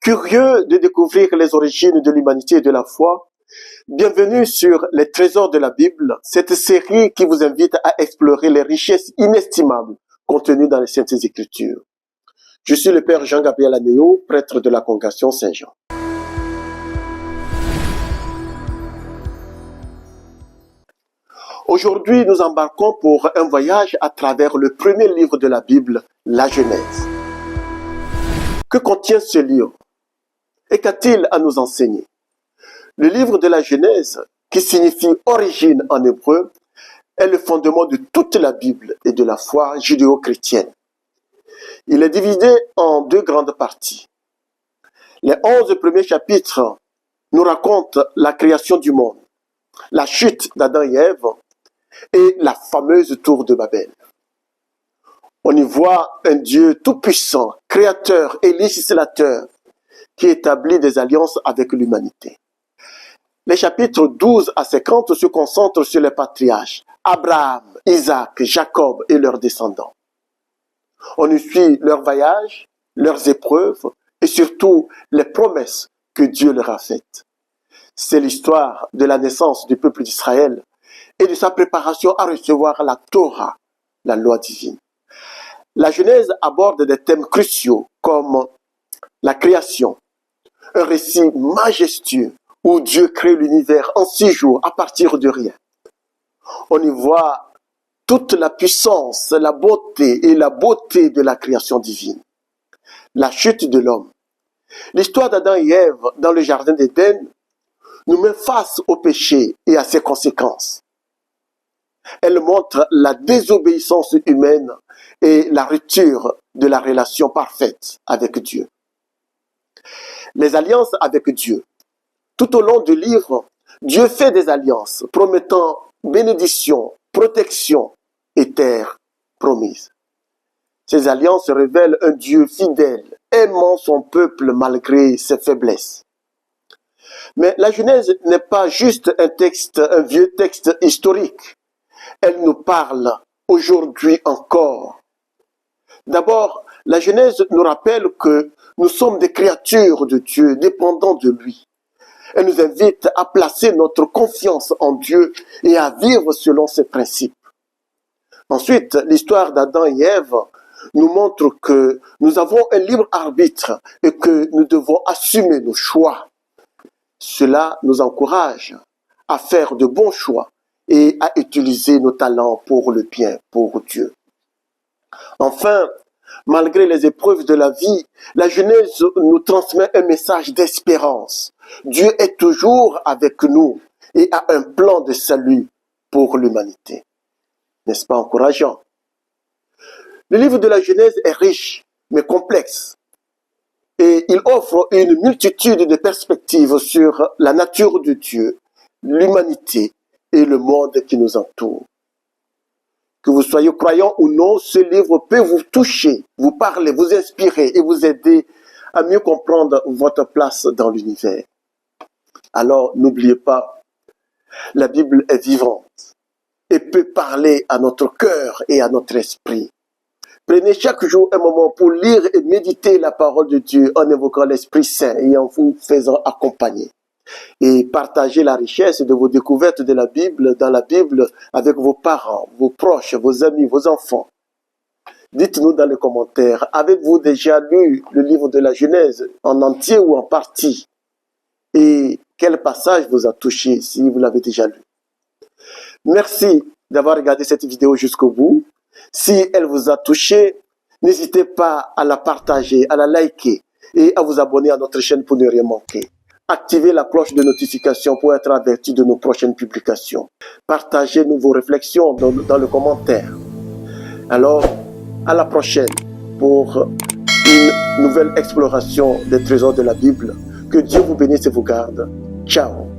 Curieux de découvrir les origines de l'humanité et de la foi, bienvenue sur les trésors de la Bible, cette série qui vous invite à explorer les richesses inestimables contenues dans les Saintes Écritures. Je suis le Père Jean-Gabriel Anéo, prêtre de la Congrégation Saint-Jean. Aujourd'hui, nous embarquons pour un voyage à travers le premier livre de la Bible, la Genèse. Que contient ce livre? Et qu'a-t-il à nous enseigner? Le livre de la Genèse, qui signifie origine en hébreu, est le fondement de toute la Bible et de la foi judéo-chrétienne. Il est divisé en deux grandes parties. Les 11 premiers chapitres nous racontent la création du monde, la chute d'Adam et Ève et la fameuse tour de Babel. On y voit un Dieu tout-puissant, créateur et législateur, qui établit des alliances avec l'humanité. Les chapitres 12 à 50 se concentrent sur les patriarches, Abraham, Isaac, Jacob et leurs descendants. On y suit leurs voyages, leurs épreuves et surtout les promesses que Dieu leur a faites. C'est l'histoire de la naissance du peuple d'Israël et de sa préparation à recevoir la Torah, la loi divine. La Genèse aborde des thèmes cruciaux comme la création, un récit majestueux où Dieu crée l'univers en 6 jours à partir de rien. On y voit toute la puissance, la beauté et la beauté de la création divine. La chute de l'homme. L'histoire d'Adam et Ève dans le jardin d'Éden nous met face au péché et à ses conséquences. Elle montre la désobéissance humaine et la rupture de la relation parfaite avec Dieu. Les alliances avec Dieu. Tout au long du livre, Dieu fait des alliances promettant bénédiction, protection et terre promise. Ces alliances révèlent un Dieu fidèle, aimant son peuple malgré ses faiblesses. Mais la Genèse n'est pas juste un vieux texte historique. Elle nous parle aujourd'hui encore. D'abord, la Genèse nous rappelle que nous sommes des créatures de Dieu, dépendants de lui. Elle nous invite à placer notre confiance en Dieu et à vivre selon ses principes. Ensuite, l'histoire d'Adam et Ève nous montre que nous avons un libre arbitre et que nous devons assumer nos choix. Cela nous encourage à faire de bons choix et à utiliser nos talents pour le bien, pour Dieu. Enfin, malgré les épreuves de la vie, la Genèse nous transmet un message d'espérance. Dieu est toujours avec nous et a un plan de salut pour l'humanité. N'est-ce pas encourageant? Le livre de la Genèse est riche, mais complexe. Et il offre une multitude de perspectives sur la nature de Dieu, l'humanité et le monde qui nous entoure. Que vous soyez croyant ou non, ce livre peut vous toucher, vous parler, vous inspirer et vous aider à mieux comprendre votre place dans l'univers. Alors, n'oubliez pas, la Bible est vivante et peut parler à notre cœur et à notre esprit. Prenez chaque jour un moment pour lire et méditer la parole de Dieu en évoquant l'Esprit Saint et en vous faisant accompagner. Et partagez la richesse de vos découvertes de la Bible, dans la Bible, avec vos parents, vos proches, vos amis, vos enfants. Dites-nous dans les commentaires, avez-vous déjà lu le livre de la Genèse en entier ou en partie? Et quel passage vous a touché si vous l'avez déjà lu? Merci d'avoir regardé cette vidéo jusqu'au bout. Si elle vous a touché, n'hésitez pas à la partager, à la liker et à vous abonner à notre chaîne pour ne rien manquer. Activez la cloche de notification pour être averti de nos prochaines publications. Partagez vos réflexions dans le commentaire. Alors, à la prochaine pour une nouvelle exploration des trésors de la Bible. Que Dieu vous bénisse et vous garde. Ciao.